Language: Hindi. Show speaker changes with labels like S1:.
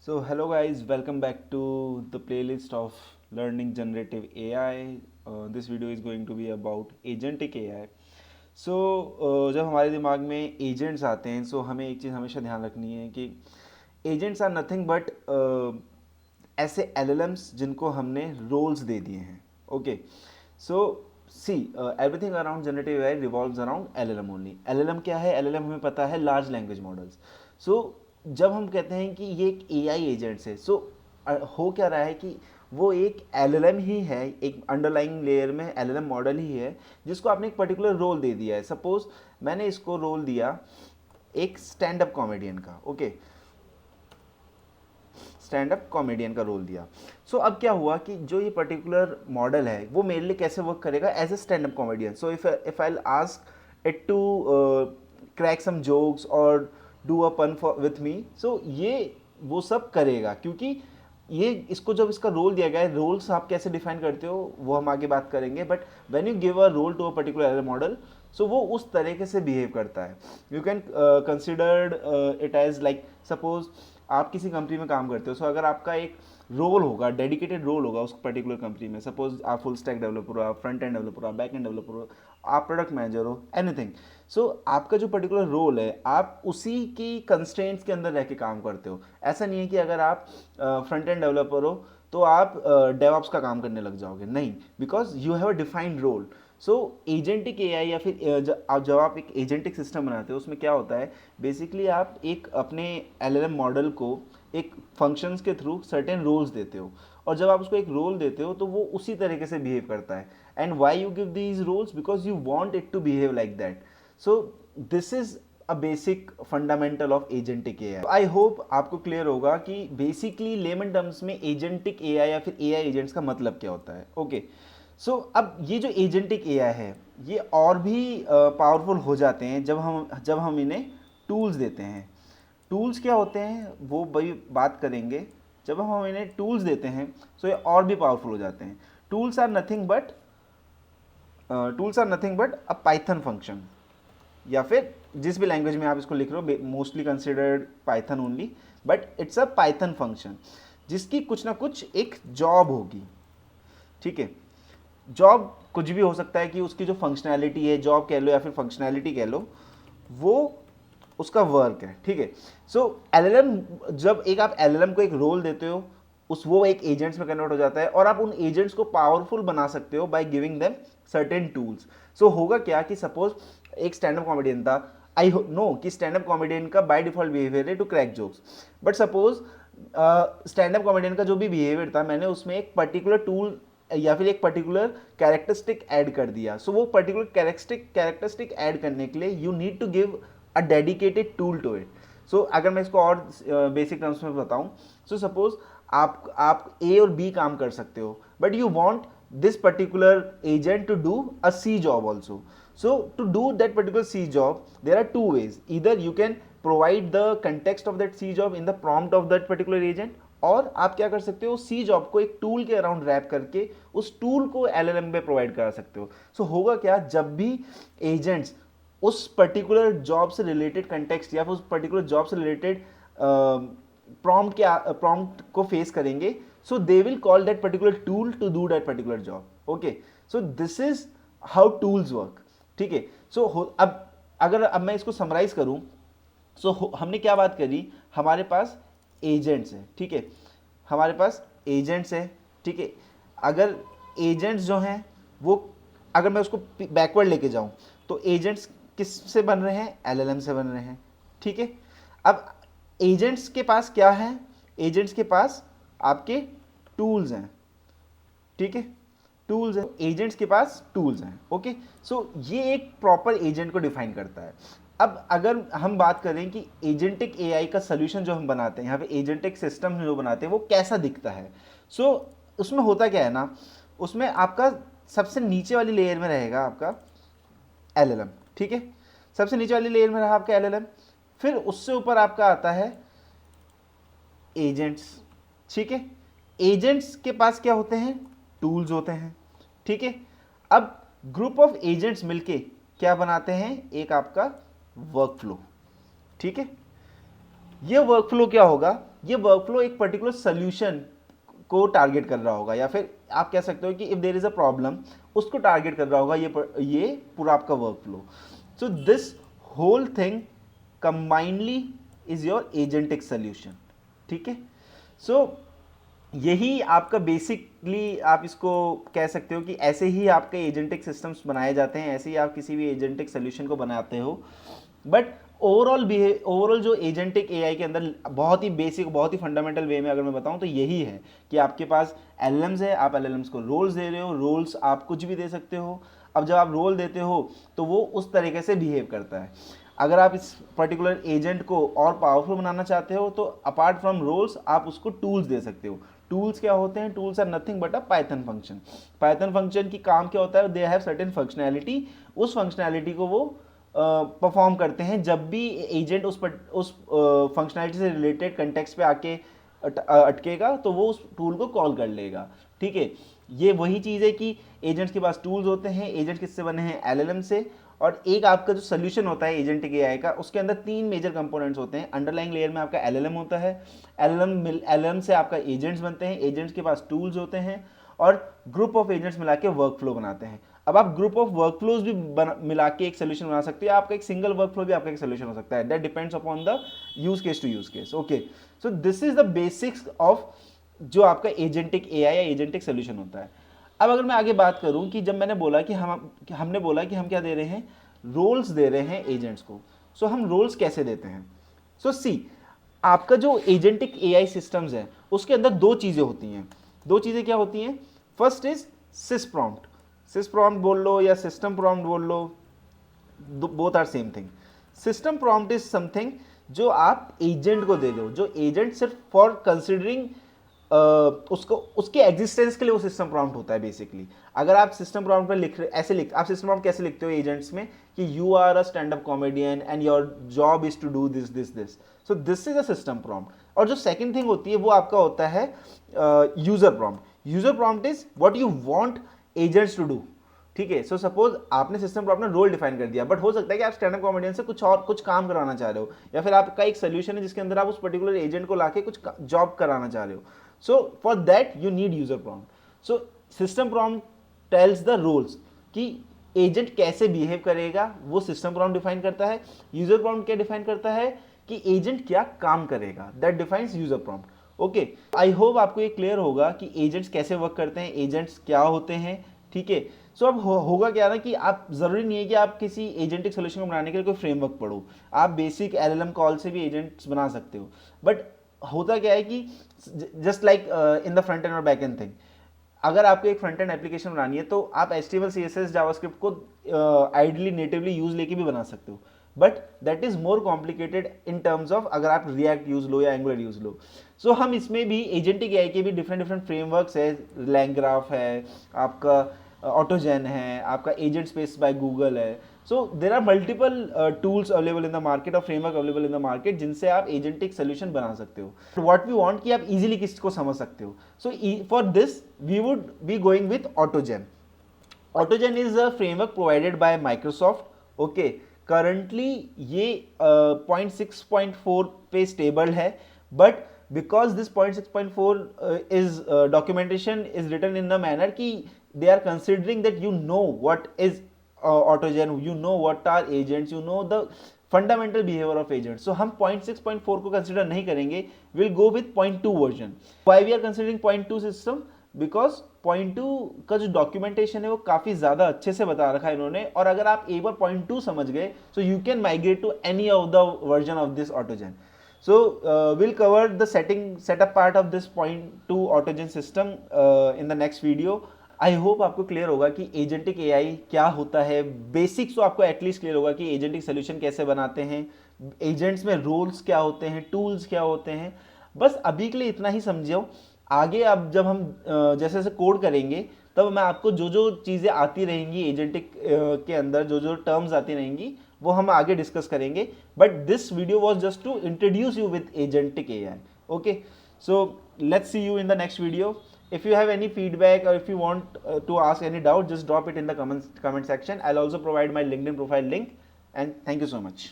S1: So hello guys, welcome back to the playlist of learning generative AI. This video is going to be about agentic AI. So जब हमारे दिमाग में एजेंट्स आते हैं so हमें एक चीज़ हमेशा ध्यान रखनी है कि एजेंट्स आर नथिंग बट ऐसे LLMs जिनको हमने रोल्स दे दिए हैं. Okay, so see everything around generative AI revolves around LLM only. LLM क्या है? एलएलएम हमें पता है, लार्ज लैंग्वेज मॉडल्स. सो जब हम कहते हैं कि ये एक एआई एजेंट्स है, सो हो क्या रहा है कि वो एक एलएलएम ही है, एक अंडरलाइंग लेयर में एलएलएम मॉडल ही है जिसको आपने एक पर्टिकुलर रोल दे दिया है. सपोज मैंने इसको रोल दिया एक स्टैंड अप कॉमेडियन का. ओके, स्टैंड अप कॉमेडियन का रोल दिया. सो अब क्या हुआ कि जो ये पर्टिकुलर मॉडल है वो मेरे लिए कैसे वर्क करेगा as a stand up comedian. So if I ask it to crack some jokes और do a pun for with me, सो ये वो सब करेगा क्योंकि ये इसको जब इसका रोल दिया गया है. रोल्स आप कैसे डिफाइन करते हो वो हम आगे बात करेंगे, but when you give a role to a particular model, so वो उस तरीके से बिहेव करता है. You can considered it as like suppose आप किसी कंपनी में काम करते हो. सो अगर आपका एक रोल होगा, डेडिकेटेड रोल होगा उस पर्टिकुलर कंपनी में, सपोज आप फुल स्टैक डेवलपर हो, आप फ्रंट एंड डेवलपर हो, आप बैक एंड डेवलपर हो, आप प्रोडक्ट मैनेजर हो, एनीथिंग. सो आपका जो पर्टिकुलर रोल है आप उसी की कंस्ट्रेंट्स के अंदर रह के काम करते हो. ऐसा नहीं है कि अगर आप फ्रंट एंड डेवलपर हो तो आप डेवऑप्स का काम करने लग जाओगे, नहीं, because you have a defined role. So agentic AI या फिर जब आप एक एजेंटिक सिस्टम बनाते हो उसमें क्या होता है, बेसिकली आप एक अपने एलएलएम मॉडल को एक फंक्शंस के थ्रू सर्टेन रोल्स देते हो, और जब आप उसको एक रोल देते हो तो वो उसी तरीके से बिहेव करता है. And why you give these roles? Because you want it to behave like that. So this is a basic fundamental of agentic AI. I hope आपको क्लियर होगा कि बेसिकली लेमन टर्म्स में एजेंटिक एआई या फिर एआई एजेंट्स का मतलब क्या होता है. ओके, सो अब ये जो एजेंटिक एआई है ये और भी पावरफुल हो जाते हैं जब हम इन्हें टूल्स देते हैं. टूल्स क्या होते हैं वो भाई बात करेंगे. जब हम इन्हें टूल्स देते हैं तो ये और भी पावरफुल हो जाते हैं. Tools are nothing but tools are nothing but a Python function, या फिर जिस भी लैंग्वेज में आप इसको लिख रहे हो, mostly considered Python only, but it's a Python function जिसकी कुछ ना कुछ एक जॉब होगी. ठीक है, जॉब कुछ भी हो सकता है कि उसकी जो फंक्शनैलिटी है, जॉब कह लो या फिर फंक्शनैलिटी कह लो, वो उसका वर्क है. ठीक है, सो एलएलएम, जब एक आप एलएलएम को एक रोल देते हो उस वो एक एजेंट्स में कन्वर्ट हो जाता है, और आप उन एजेंट्स को पावरफुल बना सकते हो by giving them certain tools. So होगा क्या कि सपोज एक स्टैंड अप कॉमेडियन था. आई नो कि स्टैंड अप कॉमेडियन का बाय डिफॉल्ट बिहेवियर है to crack jokes, but suppose stand up comedian का जो भी बिहेवियर था मैंने उसमें एक पर्टिकुलर टूल या फिर एक पर्टिकुलर कैरेक्टरिस्टिक ऐड कर दिया. सो वो पर्टिकुलर कैरेक्टरिस्टिक ऐड करने के लिए you need to give a dedicated tool to it. So अगर मैं इसको और बेसिक टर्म्स में बताऊं, सो सपोज आप ए और बी काम कर सकते हो, but you want this particular agent to do a C job also. So to do that particular C job, there are two ways. Either you can provide the context of that C job in the prompt of that particular agent, और आप क्या कर सकते हो, सी जॉब को एक टूल के अराउंड रैप करके उस टूल को एलएलएम पे प्रोवाइड करा सकते हो. सो होगा क्या, जब भी एजेंट्स उस पर्टिकुलर जॉब से रिलेटेड कंटेक्स्ट या फिर उस पर्टिकुलर जॉब से रिलेटेड प्रॉम्प्ट को फेस करेंगे, so they will call that particular tool to do that particular job. Okay, so this is how tools work. ठीक है, so अब मैं इसको समराइज करूं, सो हमने क्या बात करी, हमारे पास एजेंट्स है. ठीक है, हमारे पास एजेंट्स है. ठीक है, अगर एजेंट्स जो हैं वो, अगर मैं उसको बैकवर्ड लेके जाऊं तो एजेंट्स किस से बन रहे हैं, एलएलएम से बन रहे हैं. ठीक है, अब एजेंट्स के पास क्या है, एजेंट्स के पास आपके टूल्स हैं. ठीक है, टूल्स हैं, एजेंट्स के पास टूल्स हैं. ओके, सो ये एक प्रॉपर एजेंट को डिफाइन करता है. अब अगर हम बात करें कि एजेंटिक एआई का सोल्यूशन जो हम बनाते हैं, यहाँ पे एजेंटिक सिस्टम जो बनाते हैं वो कैसा दिखता है, सो उसमें होता क्या है ना, उसमें आपका सबसे नीचे वाली लेयर में रहेगा आपका एलएलएम. ठीक है, सबसे नीचे वाली लेयर में रहा आपका एलएलएम, फिर उससे ऊपर आपका आता है एजेंट्स. ठीक है, एजेंट्स के पास क्या होते हैं, टूल्स होते हैं. ठीक है, अब ग्रुप ऑफ एजेंट्स मिलके क्या बनाते हैं, एक आपका वर्कफ्लो. ठीक है, ये वर्कफ्लो क्या होगा, ये वर्कफ्लो एक पर्टिकुलर सोल्यूशन को टारगेट कर रहा होगा, या फिर आप कह सकते हो कि if there is a problem उसको टारगेट कर रहा होगा ये पूरा आपका workflow. So this whole thing combinely is your agentic solution. ठीक है, सो यही आपका बेसिकली आप इसको कह सकते हो कि ऐसे ही आपके एजेंटिक सिस्टम्स बनाए जाते हैं, ऐसे ही आप किसी भी एजेंटिक सोल्यूशन को बनाते हो। बट ओवरऑल जो एजेंटिक एआई के अंदर बहुत ही बेसिक, बहुत ही फंडामेंटल वे में अगर मैं बताऊं तो यही है कि आपके पास एलएलएम्स है, आप एलएलएम्स को रोल्स दे रहे हो, रोल्स आप कुछ भी दे सकते हो। अब जब आप रोल देते हो तो वो उस तरीके से बिहेव करता है। अगर आप इस पर्टिकुलर एजेंट को और पावरफुल बनाना चाहते हो तो अपार्ट फ्रॉम रोल्स आप उसको टूल्स दे सकते हो। टूल्स क्या होते हैं? Tools are nothing but a Python function. Python function की काम क्या होता है? दे हैव सर्टेन फंक्शनैलिटी, उस फंक्शनैलिटी को वो परफॉर्म करते हैं। जब भी एजेंट उस फंक्शनैलिटी से रिलेटेड कंटेक्स्ट पे आके अटकेगा तो वो उस टूल को कॉल कर लेगा। ठीक है, ये वही चीज़ है कि एजेंट्स के पास टूल्स होते हैं। एजेंट किससे बने हैं? एलएलएम से। और एक आपका जो सोल्यूशन होता है एजेंटिक एआई का, उसके अंदर तीन मेजर कंपोनेंट्स होते हैं। अंडरलाइंग लेयर में आपका एलएलएम होता है, एलएलएम से आपका एजेंट्स बनते हैं, एजेंट्स के पास टूल्स होते हैं, और ग्रुप ऑफ एजेंट्स मिला के वर्क फ्लो बनाते हैं। अब आप ग्रुप ऑफ वर्क फ्लोज भी मिला के एक सोल्यूशन बना सकते हो, आपका एक सिंगल वर्क फ्लो भी आपका एक सोल्यूशन हो सकता है। That depends upon the use case to use case. Okay, so this is the basics of जो आपका एजेंटिक एआई या एजेंटिक सोल्यूशन होता है। अब अगर मैं आगे बात करूं कि जब मैंने बोला कि हमने बोला कि हम क्या दे रहे हैं? रोल्स दे रहे हैं एजेंट्स को। सो हम रोल्स कैसे देते हैं? सो सी, आपका जो एजेंटिक एआई सिस्टम्स है उसके अंदर दो चीज़ें होती हैं। दो चीज़ें क्या होती हैं? First is sys prompt. Sys prompt बोल लो या सिस्टम प्रॉम्प्ट बोल लो, both are same thing. System prompt is something जो आप एजेंट को दे दो, जो एजेंट सिर्फ फॉर कंसिडरिंग उसको उसके एग्जिस्टेंस के लिए वो सिस्टम प्रॉम्प्ट होता है बेसिकली। अगर आप सिस्टम प्रॉम्प्ट में लिख रहे ऐसे लिख आप सिस्टम प्रॉम्प्ट कैसे लिखते हो एजेंट्स में कि you are a stand up comedian and your job is to do this this this. So this is a system prompt. और जो सेकंड थिंग होती है वो आपका होता है user prompt. User prompt is what you want agents to do. ठीक है, सो सपोज आपने सिस्टम प्रॉम्प्ट में रोल डिफाइन कर दिया, बट हो सकता है कि आप स्टैंड अप कॉमेडियन से कुछ काम कराना चाह रहे हो, या फिर आपका एक सोल्यूशन है जिसके अंदर आप उस पर्टिकुलर एजेंट को लाके कुछ जॉब कराना चाह रहे हो। So for that you need user prompt. So system prompt tells the roles कि एजेंट कैसे बिहेव करेगा, वो सिस्टम प्रॉम्प्ट डिफाइन करता है। यूजर प्रॉम्प्ट क्या डिफाइन करता है कि एजेंट क्या काम करेगा, that defines user prompt. Okay, I hope आपको ये क्लियर होगा कि एजेंट्स कैसे वर्क करते हैं, एजेंट्स क्या होते हैं। ठीक है, सो अब होगा क्या ना कि आप ज़रूरी नहीं है कि आप किसी एजेंटिक सोल्यूशन को बनाने के लिए कोई फ्रेमवर्क पढ़ो, आप बेसिक एलएलएम कॉल से भी एजेंट्स बना सकते हो। बट होता क्या है कि just like in the front end और बैक एंड थिंग, अगर आपको एक फ्रंट एंड एप्लीकेशन बनानी है तो आप HTML CSS जावास्क्रिप्ट को आइडली नेटिवली यूज लेके भी बना सकते हो, but that is more complicated in terms of अगर आप रिएक्ट यूज लो या एंगुलर यूज लो। सो हम इसमें भी एजेंटिक एआई के भी डिफरेंट डिफरेंट फ्रेमवर्क्स है। लैंग्राफ है, आपका ऑटोजेन है, आपका एजेंट स्पेस बाय गूगल है। So there are multiple tools available in the market और framework available in the market जिनसे आप एजेंटिक सोल्यूशन बना सकते हो। व्हाट वी वांट कि आप इजीली किसी को समझ सकते हो। So for this we would be going with AutoGen. AutoGen is a framework provided by Microsoft. Okay, currently ये 0.6.4 पे स्टेबल है, but because this 0.6.4 is documentation is written in the manner कि they are considering that you know what is autogen, you know what are agents, you know the fundamental behavior of agents. So हम 0.6.4 को consider नहीं करेंगे, we'll go with 0.2 version. Why we are considering 0.2 system? Because 0.2 का जो डॉक्यूमेंटेशन है वो काफ़ी ज़्यादा अच्छे से बता रखा है इन्होंने, और अगर आप एक बार 0.2 समझ गए so you can migrate to any of the version of this AutoGen. So we'll cover the setup part of this 0.2 autogen system in the next video. I hope आपको क्लियर होगा कि एजेंटिक एआई क्या होता है, बेसिक्स तो आपको एटलीस्ट क्लियर होगा कि एजेंटिक सोल्यूशन कैसे बनाते हैं, एजेंट्स में रोल्स क्या होते हैं, टूल्स क्या होते हैं। बस अभी के लिए इतना ही समझो। आगे अब जब हम जैसे जैसे कोड करेंगे तब मैं आपको जो जो चीज़ें आती रहेंगी एजेंटिक के अंदर, जो जो टर्म्स आती रहेंगी वो हम आगे डिस्कस करेंगे। But this video was just to introduce you with agentic AI. Okay, so let's see you in the next video. If you have any feedback or if you want to ask any doubt, just drop it in the comment section. I'll also provide my LinkedIn profile link, and thank you so much.